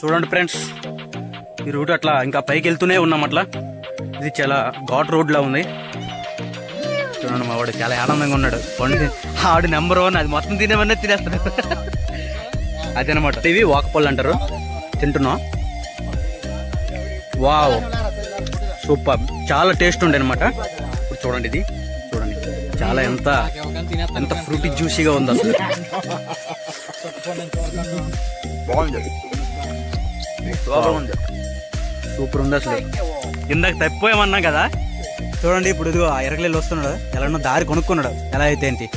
చూడండి ఫ్రెండ్స్, ఈ రూట్ అట్లా ఇంకా పైకి వెళ్తూనే ఉన్నాం. అట్లా ఇది చాలా ఘాట్ రోడ్ లా ఉంది. చూడండి మా వాడు చాలా ఆనందంగా ఉన్నాడు. ఆడు నెంబర్ 1, అది మొత్తం తినేవన్నీ తినేస్తాడు. అదనమాట. ఇవి వాకపళ్ళు అంటారు, తింటున్నాం. వావ్, సూపర్, చాలా టేస్ట్ ఉండే అనమాట. ఇప్పుడు చూడండి, ఇది చూడండి, చాలా ఎంత ఫ్రూటీ జ్యూసీగా ఉంది అసలు. సూపర్ ఉంది అసలు. ఇందాక తప్పిపోయామన్నా కదా, చూడండి ఇప్పుడు ఇదిగో ఆ ఎరగలేళ్ళు వస్తున్నాడు. ఎలా దారి కొనుక్కున్నాడు, ఎలా అయితే ఏంటి,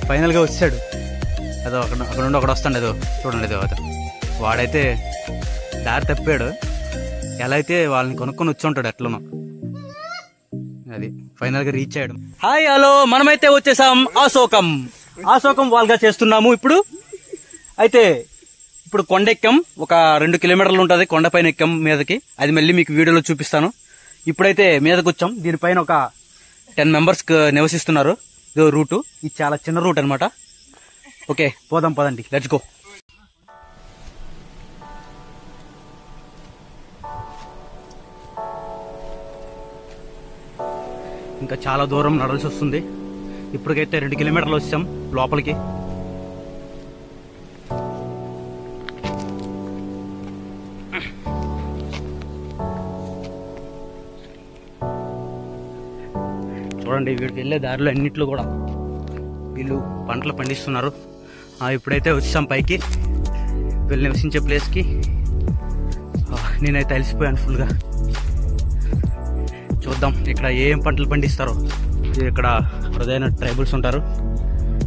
ఫైనల్ గా వచ్చాడు. అదో అక్కడ నుండి ఒకడు వస్తాడు, ఏదో చూడండి, ఏదో అదో వాడైతే దారి తప్పాడు. ఎలా అయితే వాళ్ళని కొనుక్కొని వచ్చి ఉంటాడు ఎట్లనో. అది ఫైనల్ గా రీచ్ అయ్యాడు. హాయ్, హలో, మనమైతే వచ్చేసాం ఆశోకం వాళ్ళగా చేస్తున్నాము ఇప్పుడు. అయితే ఇప్పుడు కొండ ఎక్కాం, ఒక 2 కిలోమీటర్లు ఉంటుంది కొండపైన ఎక్కాం మీదకి. అది మళ్ళీ మీకు వీడియోలో చూపిస్తాను. ఇప్పుడైతే మీదకి వచ్చాం. దీనిపైన ఒక 10 మెంబర్స్ నివసిస్తున్నారు. ఇదో రూటు, ఇది చాలా చిన్న రూట్ అనమాట. ఓకే, పోదాం పదండి, లెట్స్ గో. ఇంకా చాలా దూరం నడవలసి వస్తుంది. ఇప్పటికైతే 2 కిలోమీటర్లు వచ్చాం లోపలికి. చూడండి, వీడికి వెళ్ళే దారిలో అన్నిట్లో కూడా వీళ్ళు పంటలు పండిస్తున్నారు. ఇప్పుడైతే వచ్చాం పైకి, వీళ్ళు నివసించే ప్లేస్కి. నేనైతే అలసిపోయాను ఫుల్గా. చూద్దాం ఇక్కడ ఏం పంటలు పండిస్తారో. ఇక్కడ ప్రధాన ట్రైబల్స్ ఉంటారు.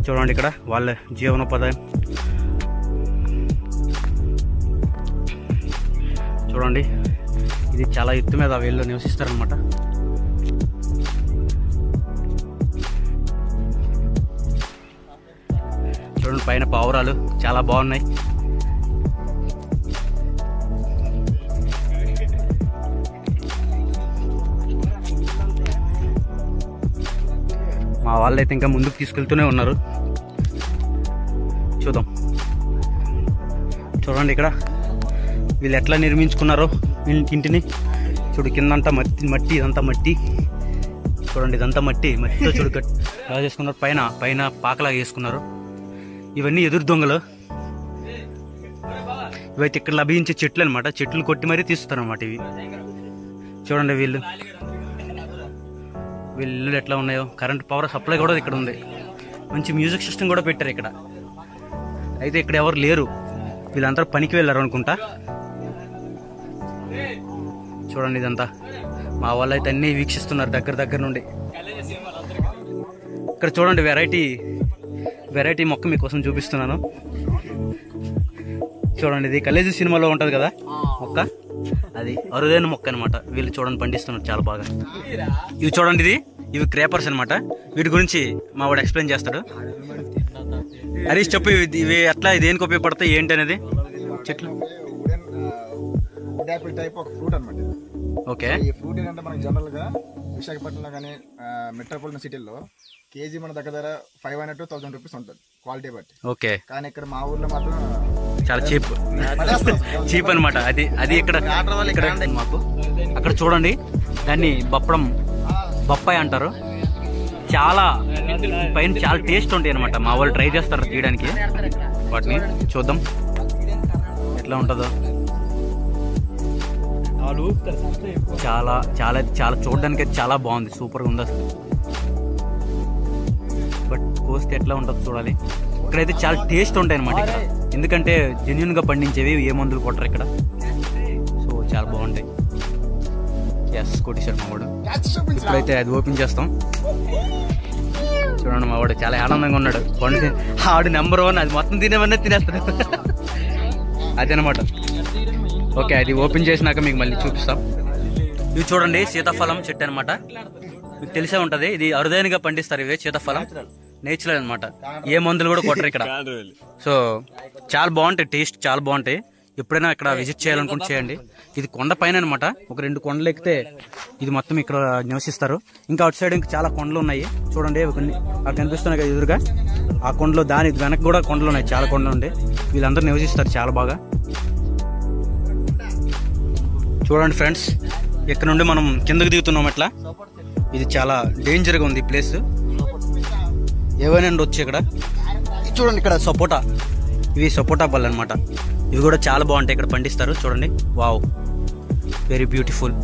చూడండి ఇక్కడ వాళ్ళ జీవనోపాధి. చూడండి, ఇది చాలా ఎత్తు మీద వీళ్ళు నివసిస్తారనమాట. చూడండి పైన పావురాలు చాలా బాగున్నాయి. మా వాళ్ళైతే ఇంకా ముందుకు తీసుకెళ్తూనే ఉన్నారు. చూద్దాం. చూడండి ఇక్కడ వీళ్ళు ఎట్లా నిర్మించుకున్నారో ఇంటిని. చూడు, కిందంతా మట్టి, ఇదంతా మట్టి. చూడండి, ఇదంతా మట్టితో చూడు ఎలా చేసుకున్నారు. పైన పాకలాగా వేసుకున్నారు. ఇవన్నీ ఎదురు దొంగలు. ఇవైతే ఇక్కడ లభించే చెట్లు అనమాట. చెట్లు కొట్టి మరీ తీస్తారు అనమాట ఇవి. చూడండి వీళ్ళు ఇల్లు ఎట్లా ఉన్నాయో. కరెంట్ పవర్ సప్లై కూడా ఇక్కడ ఉంది. మంచి మ్యూజిక్ సిస్టమ్ కూడా పెట్టారు ఇక్కడ. అయితే ఇక్కడ ఎవరు లేరు, వీళ్ళందరూ పనికి వెళ్ళారు అనుకుంటా. చూడండి, ఇదంతా మా వాళ్ళు అయితే అన్ని వీక్షిస్తున్నారు దగ్గర నుండి. ఇక్కడ చూడండి, వెరైటీ మొక్క మీకోసం చూపిస్తున్నాను. చూడండి, ఇది కలేజీ సినిమాలో ఉంటది కదా మొక్క, అది అరుదైన మొక్క అనమాట. వీళ్ళు చూడండి పండిస్తున్నారు చాలా బాగా. ఇవి చూడండి, ఇవి క్రేపర్స్ అనమాట. వీటి గురించి మా వాడు ఎక్స్ప్లెయిన్ చేస్తాడు. హరీష్ చెప్పు, ఇవి ఎట్లా దేనికి ఉపయోగపడతాయి ఏంటి అనేది. చెట్లు టైప్ ఒక ఫ్రూట్ అనమాట. ఓకే, ఈ ఫ్రూట్ ఏంటంటే మనకి జనరల్ గా విశాఖపట్నంలో కానీ మెట్రోపాలిటన్ సిటీల్లో కేజీ మన దగ్గర 500 to 1000 రూపీస్ ఉంటుంది క్వాలిటీ బట్టి. ఓకే, కానీ ఇక్కడ మా ఊర్లో మాత్రం చాలా చీప్ అనమాట. అది ఇక్కడ మాకు అక్కడ చూడండి, దాన్ని బొప్పాయి అంటారు. చాలా పైన చాలా టేస్ట్ ఉంటాయి అనమాట. మా వాళ్ళు ట్రై చేస్తారు తీయడానికి వాటిని. చూద్దాం ఎట్లా ఉంటుందో. చాలా చాలా చాలా చూడడానికి చాలా బాగుంది, సూపర్గా ఉంది అసలు. బట్ కోస్తే ఎట్లా ఉంటుందో చూడాలి. ఇక్కడైతే చాలా టేస్ట్ ఉంటాయి అనమాట ఇక్కడ, ఎందుకంటే జెన్యున్ గా పండించేవి, ఏ మందులు కొట్టరు ఇక్కడ. సో చాలా బాగుంటాయి. ఎస్, కొట్టేశాడు మా వాడు. ఇప్పుడైతే అది ఓపెన్ చేస్తాం. చూడండి, మా వాడు చాలా ఆనందంగా ఉన్నాడు. ఆడు నెంబర్ 1, అది మొత్తం తినేవన్నీ తినేస్తాడు. అదనమాట. ఓకే, అది ఓపెన్ చేసినాక మీకు మళ్ళీ చూపిస్తాం. ఇవి చూడండి, సీతాఫలం చెట్టు అనమాట. మీకు తెలిసే ఉంటది, ఇది అరుదైనగా పండిస్తారు. ఇవే సీతాఫలం నేచురల్ అనమాట, ఏ మందులు కూడా కొట్టరు ఇక్కడ. సో చాలా బాగుంటాయి, టేస్ట్ చాలా బాగుంటాయి. ఎప్పుడైనా ఇక్కడ విజిట్ చేయాలనుకుంటే చేయండి. ఇది కొండ పైన అనమాట. ఒక 2 కొండలు ఎక్కితే ఇది మొత్తం ఇక్కడ నివసిస్తారు. ఇంకా అటు సైడ్ ఇంకా చాలా కొండలు ఉన్నాయి. చూడండి, కొన్ని అక్కడ కనిపిస్తున్నాయి కదా ఎదురుగా, ఆ కొండలు, దాని వెనక కూడా కొండలు ఉన్నాయి, చాలా కొండలు ఉన్నాయి. వీళ్ళందరూ నివసిస్తారు చాలా బాగా. చూడండి ఫ్రెండ్స్, ఇక్కడ నుండి మనం కిందకి దిగుతున్నాం. ఎట్లా ఇది చాలా డేంజర్గా ఉంది ఈ ప్లేస్. ఏవైనా వచ్చి ఇక్కడ చూడండి, ఇక్కడ సపోటా, ఇవి సపోటా పళ్ళు అనమాట. ఇవి కూడా చాలా బాగుంటాయి, ఇక్కడ పండిస్తారు. చూడండి, వావ్, వెరీ బ్యూటిఫుల్,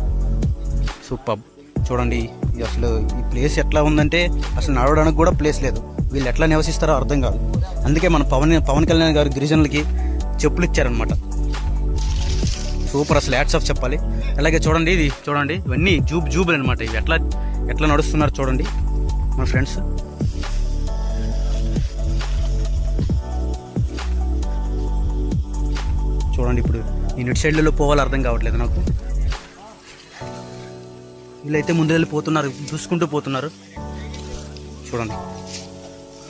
సూపర్. చూడండి అసలు ఈ ప్లేస్ ఎట్లా ఉందంటే అసలు నడవడానికి కూడా ప్లేస్ లేదు. వీళ్ళు ఎట్లా నివసిస్తారో అర్థం కాదు. అందుకే మన పవన్ కళ్యాణ్ గారు గిరిజనులకి చెప్పులు ఇచ్చారనమాట. సూపర్, అసలు హ్యాట్స్ ఆఫ్ చెప్పాలి. అలాగే చూడండి, ఇది చూడండి, ఇవన్నీ జూబులు అనమాట. ఇవి ఎట్లా నడుస్తున్నారు చూడండి మన ఫ్రెండ్స్. చూడండి, ఇప్పుడు ఈ నెట్ సైడ్లలో పోవాలో అర్థం కావట్లేదు నాకు. వీళ్ళైతే ముందు వెళ్ళిపోతున్నారు, చూసుకుంటూ పోతున్నారు.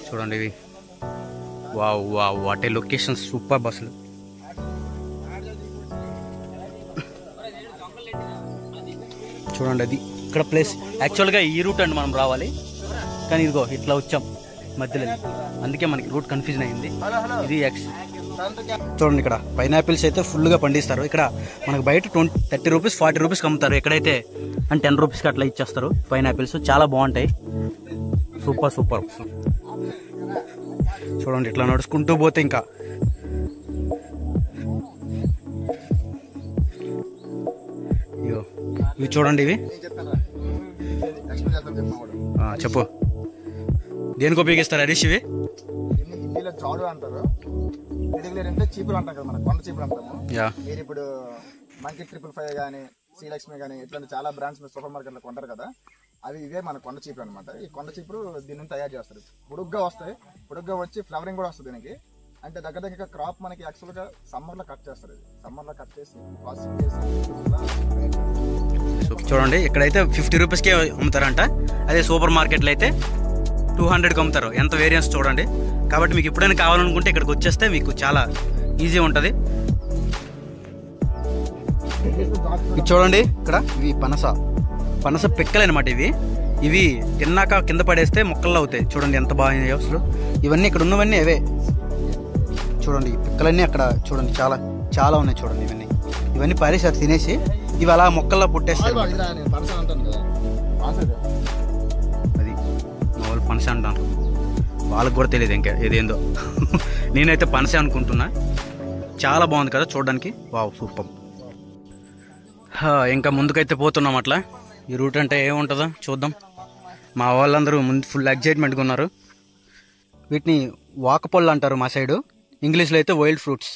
చూడండి ఇవి, wow wow, what a location, super బస్సులు. చూడండి, అది ఇక్కడ ప్లేస్. యాక్చువల్గా ఈ రూట్ అండి మనం రావాలి, కానీ ఇదిగో ఇట్లా వచ్చాం మధ్యలో, అందుకే మనకి రూట్ కన్ఫ్యూజన్ అయింది. ఇది చూడండి, ఇక్కడ పైనాపిల్స్ అయితే ఫుల్గా పండిస్తారు. ఇక్కడ మనకు బయట 30 రూపీస్ 40 రూపీస్కి అమ్ముతారు. ఎక్కడైతే అంటే 10 రూపీస్కి అట్లా ఇచ్చేస్తారు పైనాపిల్స్. చాలా బాగుంటాయి, సూపర్. చూడండి, ఇట్లా నడుచుకుంటూ పోతే ఇంకా ఇవి చూడండి, ఇవి చెప్పు, దేనికి ఉపయోగిస్తారు హరీష్? ఇవి హిందీలో చాడు అంటారు, అంటే చీపులు అంటాం కదా, మన కొండ చీపులు అంటాము. మీరు ఇప్పుడు మంకీ 555 కానీ, శ్రీలక్ష్మి కానీ ఇట్లాంటి చాలా బ్రాండ్స్ మీరు సూపర్ మార్కెట్లో కొంటారు కదా, అవి ఇవే మన కొండ చీపులు అనమాట. ఈ కొండ చీపులు దీన్ని తయారు చేస్తారు. పొడుగ్గా వస్తాయి, పొడుగ్గా వచ్చి ఫ్లవరింగ్ కూడా వస్తుంది దీనికి. అంటే దగ్గర క్రాప్ మనకి యాక్చువల్గా సమ్మర్లో కట్ చేస్తారు. సమ్మర్లో కట్ చేసి ప్రాసెసింగ్ చేసి చూడండి, ఇక్కడైతే 50 రూపీస్కే అమ్ముతారంట. అదే సూపర్ మార్కెట్లో అయితే 200కి అమ్ముతారు. ఎంత వేరియన్స్ చూడండి. కాబట్టి మీకు ఎప్పుడైనా కావాలనుకుంటే ఇక్కడికి వచ్చేస్తే మీకు చాలా ఈజీ ఉంటుంది. ఇది చూడండి, ఇక్కడ ఇవి పనస పిక్కలు అనమాట. ఇవి తిన్నాక కింద పడేస్తే మొక్కల్లో అవుతాయి. చూడండి ఎంత బాగున్నాయి అసలు. ఇవన్నీ ఇక్కడ ఉన్నవన్నీ అవే. చూడండి, ఈ పిక్కలన్నీ అక్కడ చూడండి, చాలా ఉన్నాయి. చూడండి, ఇవన్నీ పారేసారు తినేసి. ఇవి అలా మొక్కల్లో పుట్టేస్తారు. అది వాళ్ళు పనస అంటారు, వాళ్ళకి కూడా తెలియదు ఇంకా ఏదేందో. నేనైతే పనసే అనుకుంటున్నా. చాలా బాగుంది కదా చూడడానికి, వావ్, సూపర్. ఇంకా ముందుకైతే పోతున్నాం. అట్లా ఈ రూట్ అంటే ఏముంటుందో చూద్దాం. మా వాళ్ళందరూ ముందు ఫుల్ ఎగ్జైట్మెంట్గా ఉన్నారు. వీటిని వాకపళ్ళు అంటారు మా సైడు, ఇంగ్లీష్లో అయితే వైల్డ్ ఫ్రూట్స్.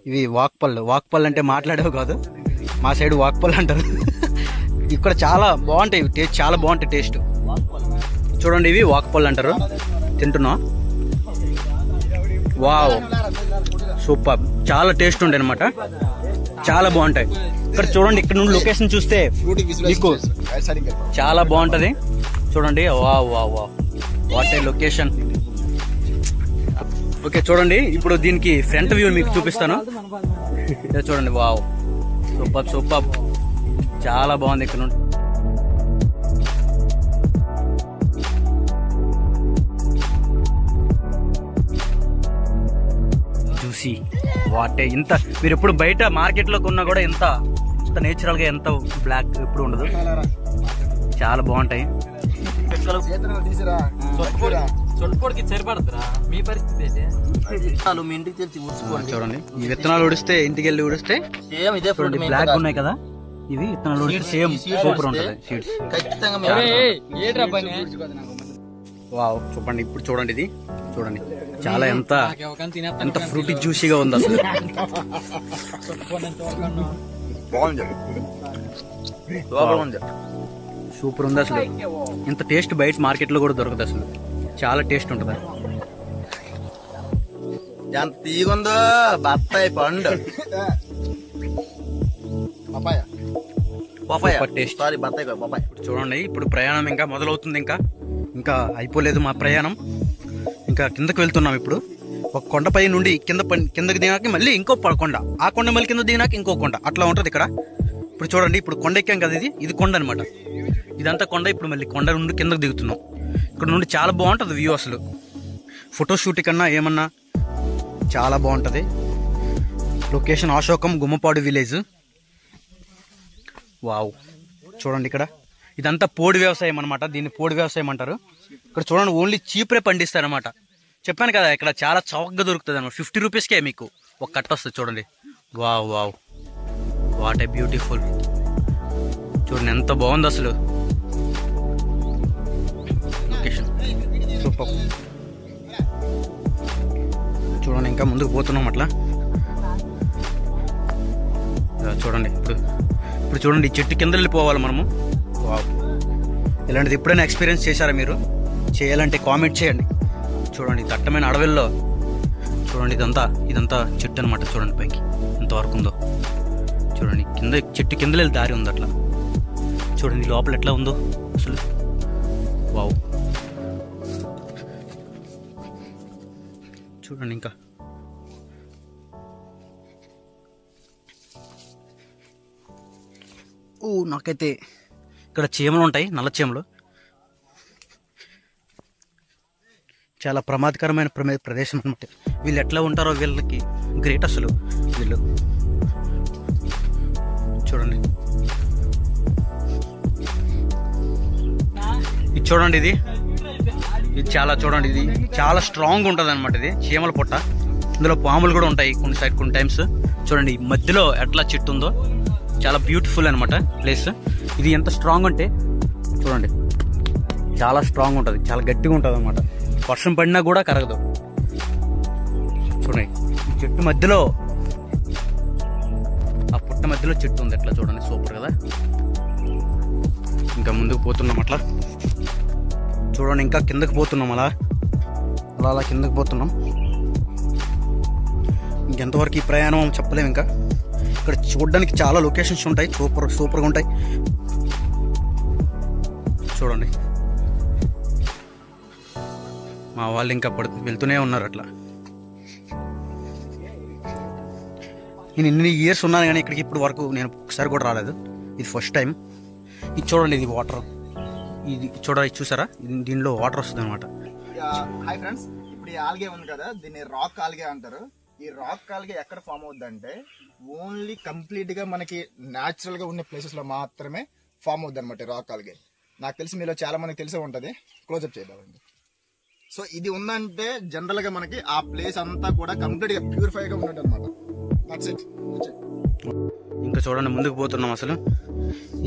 ఇవి వాక్పళ్ళు అంటే మాట్లాడేవి కాదు, మా సైడ్ వాక్పళ్ళు అంటారు. ఇక్కడ చాలా బాగుంటాయి టేస్ట్, చాలా బాగుంటాయి టేస్ట్. చూడండి, ఇవి వాక్పళ్ళు అంటారు. తింటున్నా, వావ్, సూపర్, చాలా టేస్ట్ ఉంటాయి అనమాట, చాలా బాగుంటాయి. ఇక్కడ చూడండి, ఇక్కడ నుండి లొకేషన్ చూస్తే మీకు చాలా బాగుంటది. చూడండి, wow wow wow, what a location. Okay, చూడండి, ఇప్పుడు దీనికి ఫ్రంట్ వ్యూ మీకు చూపిస్తాను. చూడండి, వావ్, సూపర్, చాలా బాగుంది. ఇక్కడ నుండి చూసి వాటే ఇంత మీరు ఎప్పుడు బయట మార్కెట్లో కొన్నా కూడా ఇంత నేచురల్ గా ఎంత బ్లాక్ ఎప్పుడు ఉండదు. చాలా బాగుంటాయి. చూడండి, ఈ విత్తనాలు ఉడిస్తే ఇంటికి వెళ్ళి ఉడిస్తే బ్లాక్ ఉన్నాయి కదా, ఇవి విత్తనాలు ఉడిస్తే సేమ్ సూపర్ ఉంటుంది సీడ్స్. వావ్, చూడండి, ఇప్పుడు చూడండి, ఇది చూడండి, చాలా ఎంత ఫ్రూటీ జ్యూసీగా ఉంది అసలు. సూపర్ ఉంది అసలు. ఇంత టేస్ట్ బయట మార్కెట్ లో కూడా దొరకదు అసలు, చాలా టేస్ట్ ఉంటుంది. ఎంత తీగుందో బత్తాయి పండు, చూడండి, ఇప్పుడు ప్రయాణం ఇంకా మొదలవుతుంది. ఇంకా అయిపోలేదు మా ప్రయాణం. ఇంకా కిందకి వెళ్తున్నాం. ఇప్పుడు ఒక కొండపై నుండి కిందకి దిగినాక మళ్ళీ ఇంకో కొండ, ఆ కొండ మళ్ళీ కింద దిగినాక ఇంకో కొండ, అట్లా ఉంటుంది ఇక్కడ. ఇప్పుడు చూడండి, ఇప్పుడు కొండ ఎక్కాం కదా, ఇది కొండ అనమాట. ఇదంతా కొండ. ఇప్పుడు మళ్ళీ కొండ నుండి కిందకి దిగుతున్నాం. ఇక్కడ నుండి చాలా బాగుంటుంది వ్యూ అసలు. ఫోటోషూట్ కన్నా ఏమన్నా చాలా బాగుంటుంది. Location Ashokam Gummapadu village. Wow, చూడండి ఇక్కడ ఇదంతా పోడి వ్యవసాయం అనమాట. దీన్ని పోడి వ్యవసాయం అంటారు. ఇక్కడ చూడండి ఓన్లీ చీపురే పండిస్తారు అనమాట. చెప్పాను కదా ఇక్కడ చాలా చౌకగా దొరుకుతుంది అనమాట. 50 రూపీస్కే మీకు ఒక కట్ట వస్తుంది. చూడండి, wow wow, what a beautiful. చూడండి ఎంత బాగుంది అసలు లొకేషన్, సూపర్. చూడండి ఇంకా ముందుకు పోతున్నాం అట్లా. చూడండి ఇప్పుడు చూడండి ఈ చెట్టు కింద వెళ్ళిపోవాలి మనము. వావ్, ఇలాంటిది ఎప్పుడైనా ఎక్స్పీరియన్స్ చేశారా మీరు? చేయాలంటే కామెంట్ చేయండి. చూడండి దట్టమైన అడవుల్లో చూడండి ఇదంతా చెట్టు అనమాట. చూడండి పైకి ఎంతవరకు ఉందో. చూడండి కింద చెట్టు కింద వెళ్ళి దారి ఉంది అట్లా. చూడండి లోపల ఎట్లా ఉందో అసలు. వావ్, చూడండి ఇంకా నాకైతే ఇక్కడ చీమలు ఉంటాయి, నల్ల చీమలు. చాలా ప్రమాదకరమైన ప్రదేశం అనమాట. వీళ్ళు ఎట్లా ఉంటారో వీళ్ళకి గ్రేట్ అసలు వీళ్ళు. చూడండి ఇది చూడండి, ఇది చాలా స్ట్రాంగ్ ఉంటుంది అనమాట. ఇది చీమల పుట్ట. ఇందులో పాములు కూడా ఉంటాయి కొన్ని టైమ్స్. చూడండి మధ్యలో ఎట్లా చెట్టు ఉందో, చాలా బ్యూటిఫుల్ అనమాట ప్లేస్. ఇది ఎంత స్ట్రాంగ్ అంటే చూడండి, చాలా స్ట్రాంగ్ ఉంటుంది, చాలా గట్టిగా ఉంటుంది అనమాట. వర్షం పడినా కూడా కరగదు. చూడండి ఈ చెట్టు మధ్యలో, ఆ పుట్ట మధ్యలో చెట్టు ఉంది ఎట్లా. చూడండి సూపర్ కదా. ఇంకా ముందుకు పోతున్నాం అట్లా. చూడండి ఇంకా కిందకి పోతున్నాం, అలా కిందకి పోతున్నాం. ఇంకెంతవరకు ఈ ప్రయాణం చెప్పలేము. ఇంకా ఇక్కడ చూడడానికి చాలా లొకేషన్స్ ఉంటాయి, సూపర్గా ఉంటాయి. చూడండి మా వాళ్ళు ఇంకా వెళ్తూనే ఉన్నారు అట్లా. నేను ఇన్ని ఇయర్స్ ఉన్నాను కానీ ఇక్కడికి ఇప్పుడు వరకు నేను ఒకసారి కూడా రాలేదు. ఇది ఫస్ట్ టైం. ఇది చూడండి, ఇది వాటర్. ఇది చూసారా, దీనిలో వాటర్ వస్తుంది అనమాట. హాయ్ ఫ్రెండ్స్, ఇప్పుడు ఈ ఆల్గే ఉంది కదా, దీన్ని రాక్ ఆల్గే అంటారు. ఈ రాక్ ఆల్గే ఎక్కడ ఫామ్ అవుద్ది అంటే ఓన్లీ కంప్లీట్ గా మనకి న్యాచురల్ గా ఉన్న ప్లేసెస్ లో మాత్రమే ఫామ్ అవుద్ది అనమాట రాక్ ఆల్గే. నాకు తెలిసి మీలో చాలా మందికి తెలిసే ఉంటది. క్లోజ్అప్ చేద్దామండి. సో ఇది ఉందంటే జనరల్ గా మనకి ఆ ప్లేస్ అంతా కూడా కంప్లీట్ గా ప్యూరిఫై గా ఉన్నట్టు అనమాట. ఇంకా చూడండి ముందుకు పోతున్నాం. అసలు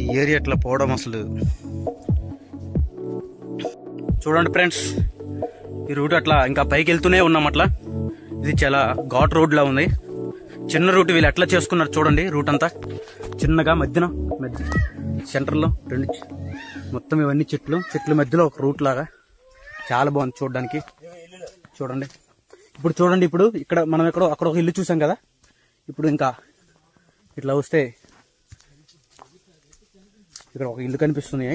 ఈ ఏరియా ఎట్లా పోవడం అసలు చూడండి ఫ్రెండ్స్. ఈ రూట్ అట్లా ఇంకా పైకి వెళ్తూనే ఉన్నాం అట్లా. ఇది చాలా ఘాట్ రోడ్ లా ఉంది. చిన్న రూట్ వీళ్ళు ఎట్లా చేసుకున్నారు చూడండి. రూట్ అంతా చిన్నగా మధ్య సెంటర్లో మొత్తం ఇవన్నీ చెట్లు మధ్యలో ఒక రూట్ లాగా చాలా బాగుంది చూడడానికి. చూడండి ఇప్పుడు ఇక్కడ మనం అక్కడ ఒక ఇల్లు చూసాం కదా. ఇప్పుడు ఇంకా ఇట్లా వస్తే ఇక్కడ ఒక ఇల్లు కనిపిస్తుంది.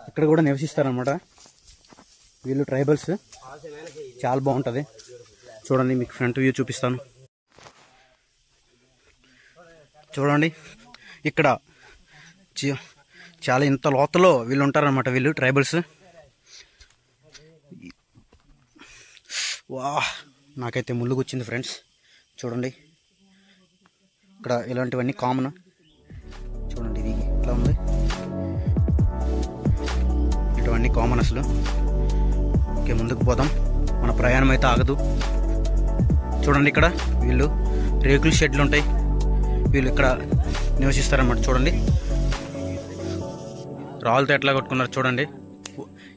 ఇక్కడ కూడా నివసిస్తారనమాట వీళ్ళు, ట్రైబల్స్. చాలా బాగుంటది చూడండి. మీకు ఫ్రంట్ వ్యూ చూపిస్తాను. చూడండి ఇక్కడ చాలా ఇంత లోతులో వీళ్ళు ఉంటారనమాట. వీళ్ళు ట్రైబల్స్. వా, నాకైతే ముళ్ళు వచ్చింది ఫ్రెండ్స్. చూడండి ఇక్కడ ఇలాంటివన్నీ కామన్. చూడండి ఇది ఇట్లా ఉంది, ఇటువన్నీ కామన్ అసలు. ఓకే ముందుకు పోదాం, మన ప్రయాణం అయితే ఆగదు. చూడండి ఇక్కడ వీళ్ళు రేకుల షెడ్లు ఉంటాయి. వీళ్ళు ఇక్కడ నివసిస్తారన్నమాట. చూడండి రాళ్ళతో ఎట్లా కొట్టుకున్నారు చూడండి.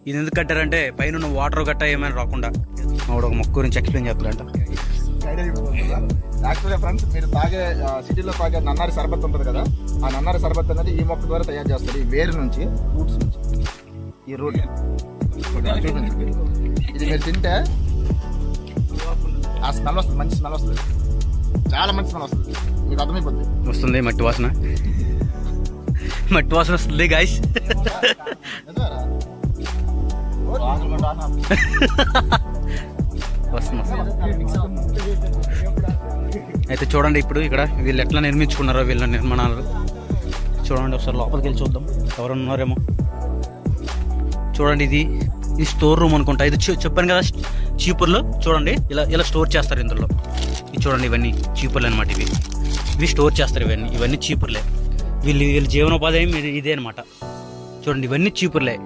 ఇది ఎందుకు కట్టారంటే పైన వాటర్ గట్ట ఏమైనా రాకుండా. ఒక మొక్క గురించి ఎక్స్ప్లెయిన్ చేస్తారంట. యాక్చువల్గా ఫ్రెండ్స్, మీరు తాగే సిటీలో తాగే నన్నారి సర్బత్ ఉంటుంది కదా, ఆ నన్నారి సర్బత్ అనేది ఈ మొక్క ద్వారా తయారు చేస్తారు. ఈ వేరు నుంచి, రూట్స్ నుంచి. ఈ రూట్ ఇది మీరు తింటే ఆ స్మెల్ వస్తుంది, మంచి స్మెల్ వస్తుంది, చాలా మంచి స్మెల్ వస్తుంది. మీకు అర్థమైపోతుంది. వస్తుంది మట్టి వాసన వస్తుంది గాయ్స్. అయితే చూడండి ఇప్పుడు ఇక్కడ వీళ్ళు ఎట్లా నిర్మించుకున్నారో వీళ్ళ నిర్మాణాలు చూడండి. ఒకసారి లోపలికి వెళ్ళి చూద్దాం, ఎవరైనా ఉన్నారేమో. చూడండి ఇది ఇది స్టోర్ రూమ్ అనుకుంటా. ఇది చెప్పాను కదా చీపుర్లు. చూడండి ఇలా స్టోర్ చేస్తారు ఇందులో. ఇది చూడండి, ఇవన్నీ చీపుర్లు అనమాట. ఇవి స్టోర్ చేస్తారు. ఇవన్నీ చీపుర్లే. వీళ్ళ జీవనోపాధి ఇదే అనమాట. చూడండి, ఇవన్నీ చీపుర్లే.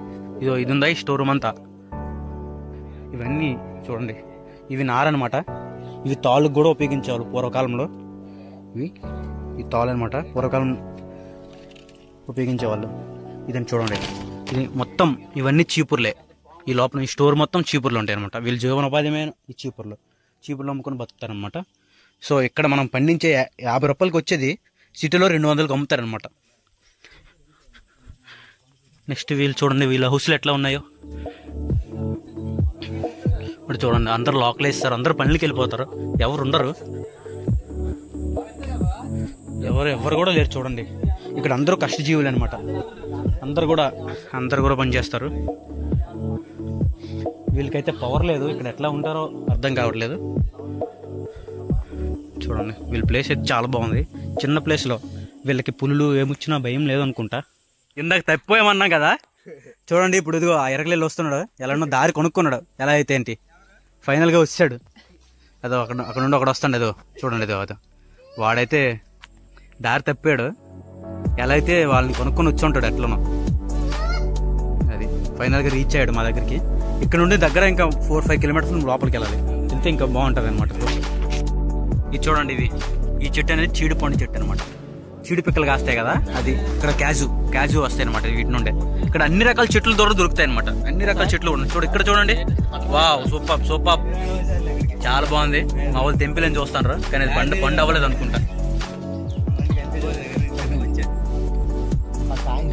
ఇది ఉందా ఈ స్టోర్ రూమ్ అంతా. ఇవన్నీ చూడండి, ఇవి నారనమాట. ఇవి తాళ్ళకు కూడా ఉపయోగించేవాళ్ళు పూర్వకాలంలో. ఈ తాళ్ళు అనమాట, పూర్వకాలం ఉపయోగించేవాళ్ళు. ఇదని చూడండి, ఇది మొత్తం ఇవన్నీ చీపుర్లే. ఈ లోపల ఈ స్టోర్ మొత్తం చీపుర్లు ఉంటాయి అనమాట. వీళ్ళ జీవనోపాధ్యమైన ఈ చీపుర్లు అమ్ముకొని బతుకుతారనమాట. సో ఇక్కడ మనం పండించే 50 రూపాయలకి వచ్చేది సిటీలో 200కి అమ్ముతారనమాట. నెక్స్ట్ వీళ్ళు చూడండి, వీళ్ళ హౌస్లు ఎట్లా ఉన్నాయో ఇప్పుడు చూడండి. అందరు లోకల్ వేస్తారు, అందరు పనులకి వెళ్ళిపోతారు, ఎవరు ఉండరు, ఎవరు కూడా లేరు. చూడండి, ఇక్కడ అందరూ కష్టజీవులు అనమాట. అందరు కూడా పనిచేస్తారు. వీళ్ళకైతే పవర్ లేదు. ఇక్కడ ఎట్లా ఉంటారో అర్థం కావట్లేదు. చూడండి, వీళ్ళ ప్లేస్ అయితే చాలా బాగుంది. చిన్న ప్లేస్లో వీళ్ళకి పులులు ఏమొచ్చినా భయం లేదు అనుకుంటా. ఇందాక తప్పిపోయామన్నా కదా. చూడండి, ఇప్పుడు ఇదిగో ఆ ఎరగలేళ్ళు వస్తున్నాడు. ఎలానో దారి కొనుక్కున్నాడు. ఎలా అయితే ఏంటి, ఫైనల్గా వచ్చాడు. అదో అక్కడ నుండి ఒకడు వస్తాడు. ఏదో చూడండి, అదో వాడైతే దారి తప్పాడు. ఎలా అయితే వాళ్ళని కొనుక్కొని వచ్చి ఉంటాడు ఎట్లనో. అది ఫైనల్గా రీచ్ అయ్యాడు మా దగ్గరికి. ఇక్కడ నుండి దగ్గర ఇంకా 4-5 కిలోమీటర్స్ లోపలికి వెళ్ళాలి. వెళ్తే ఇంకా బాగుంటుంది అనమాట. ఇది చూడండి, ఈ చెట్టు అనేది చీడిపండు చెట్టు అనమాట. చీడి పిక్కలు కాస్తాయి కదా, అది ఇక్కడ క్యాజు వస్తాయి అనమాట వీటి నుండే. ఇక్కడ అన్ని రకాల చెట్లు దొరుకుతాయి అనమాట. అన్ని రకాల చెట్లు ఉన్నాయి. ఇక్కడ చూడండి, వావ్, సూపర్ చాలా బాగుంది. మా వాళ్ళు తెంపిలని చూస్తాను, కానీ అది పండు అవ్వలేదు అనుకుంటా.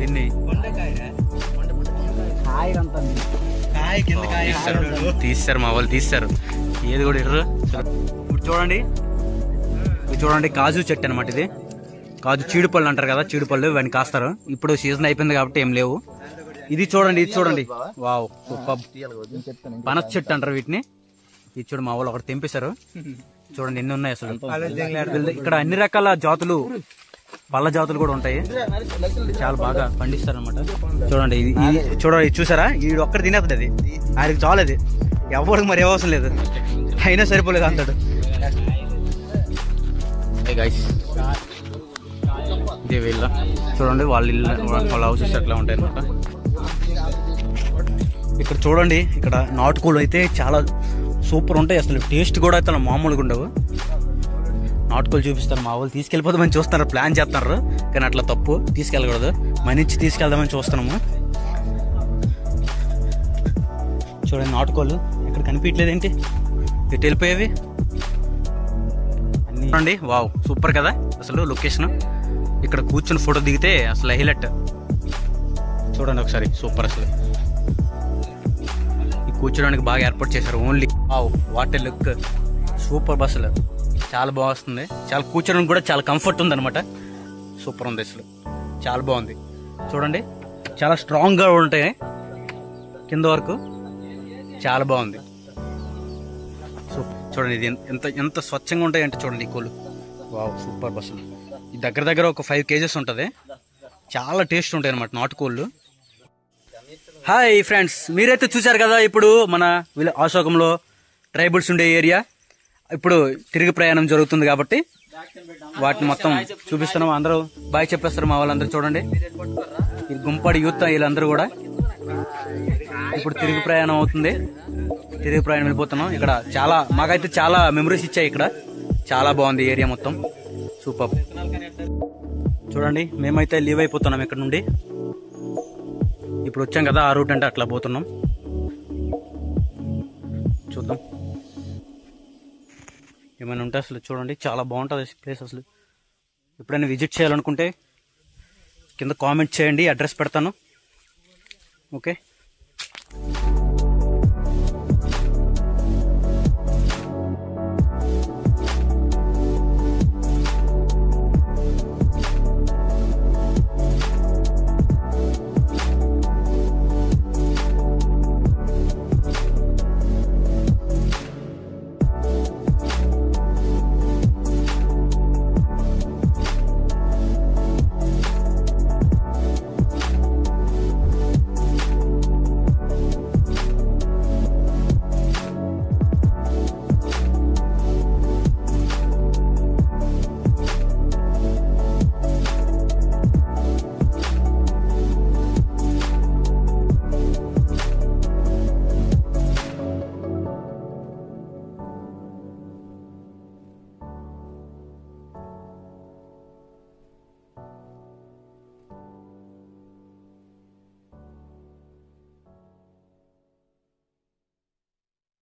దీన్ని తీస్తారు, మా వాళ్ళు తీస్తారు. ఏది కూడా ఇర్రు. ఇప్పుడు చూడండి, కాజు చెట్టు అనమాట. ఇది కాజు చీడిపళ్ళు అంటారు కదా, చీడిపళ్ళు ఇవన్నీ కాస్తారు. ఇప్పుడు సీజన్ అయిపోయింది కాబట్టి ఏం లేవు. ఇది చూడండి, వావ్, సూపర్. పనస చెట్టు అంటారు వీటిని. ఇది చూడు, మా వాళ్ళు ఒకటి తెంపేశారు. చూడండి ఎన్ని ఉన్నాయి అసలు. ఇక్కడ అన్ని రకాల జాతులు, పళ్ళ జాతులు కూడా ఉంటాయి. చాలా బాగా పండిస్తారు అనమాట. చూడండి, ఇది చూసారా, ఈ ఒక్కటి తినేస్తుంది. అది ఆయనకి చాలు. అది ఎవరికి మరి అవసరం లేదు, అయినా సరిపోలేదు అంటాడు. ఇదే వీళ్ళ చూడండి, వాళ్ళ హౌసెస్ ఎట్లా ఉంటాయి అనమాట. ఇక్కడ చూడండి, ఇక్కడ నాటుకోళ్ళు అయితే చాలా సూపర్ ఉంటాయి అసలు. టేస్ట్ కూడా అయితే మామూలుగా ఉండవు. నాటుకోళ్ళు చూపిస్తారు. మా వాళ్ళు తీసుకెళ్ళిపోదామని చూస్తున్నారు, ప్లాన్ చేస్తున్నారు. కానీ అట్లా తప్పు, తీసుకెళ్ళకూడదు. మనిచ్చి తీసుకెళ్దామని చూస్తున్నాము. చూడండి, నాటుకోళ్ళు ఇక్కడ కనిపించలేదు ఏంటి, ఇటు వెళ్ళిపోయేవి అన్ని. చూడండి, వావ్, సూపర్ కదా అసలు లొకేషన్. ఇక్కడ కూర్చుని ఫోటో దిగితే అసలు హైలైట్. చూడండి ఒకసారి, సూపర్ అసలు. ఈ కూర్చోడానికి బాగా ఏర్పాటు చేశారు. Only wow, water look super. బస్సులు చాలా బాగా వస్తుంది. చాలా కూర్చోడానికి కూడా చాలా కంఫర్ట్ ఉంది అనమాట. సూపర్ ఉంది అసలు, చాలా బాగుంది. చూడండి, చాలా స్ట్రాంగ్ గా ఉంటాయి కింద వరకు, చాలా బాగుంది. చూడండి, ఇది ఎంత స్వచ్ఛంగా ఉంటాయి అంటే చూడండి ఈ కోళ్ళు. వావ్, సూపర్ బస్సులు. ఈ దగ్గర ఒక 5 kgs ఉంటుంది. చాలా టేస్ట్ ఉంటాయి అనమాట నాటుకోళ్ళు. హాయ్ ఫ్రెండ్స్, మీరైతే చూసారు కదా ఇప్పుడు మన అశోకంలో ట్రైబల్స్ ఉండే ఏరియా. ఇప్పుడు తిరిగి ప్రయాణం జరుగుతుంది కాబట్టి వాటిని మొత్తం చూపిస్తున్నాం. అందరూ బాయ్ చెప్పేస్తారు మా వాళ్ళందరూ. చూడండి, ఈ గుంపాడి యూత్ వీళ్ళందరూ కూడా ఇప్పుడు తిరిగి ప్రయాణం అవుతుంది. తిరిగి ప్రయాణం వెళ్ళిపోతున్నాం. ఇక్కడ మాకైతే చాలా మెమరీస్ ఇచ్చాయి. ఇక్కడ చాలా బాగుంది ఏరియా మొత్తం, సూపర్. చూడండి, మేమైతే లీవ్ అయిపోతున్నాం ఇక్కడ నుండి. ఇప్పుడు వచ్చాం కదా ఆ రూట్ అంటే అట్లా పోతున్నాం. చూద్దాం ఏమైనా ఉంటే. అసలు చూడండి, చాలా బాగుంటుంది ప్లేస్ అసలు. ఎప్పుడైనా విజిట్ చేయాలనుకుంటే కింద కామెంట్ చేయండి, అడ్రస్ పెడతాను. ఓకే.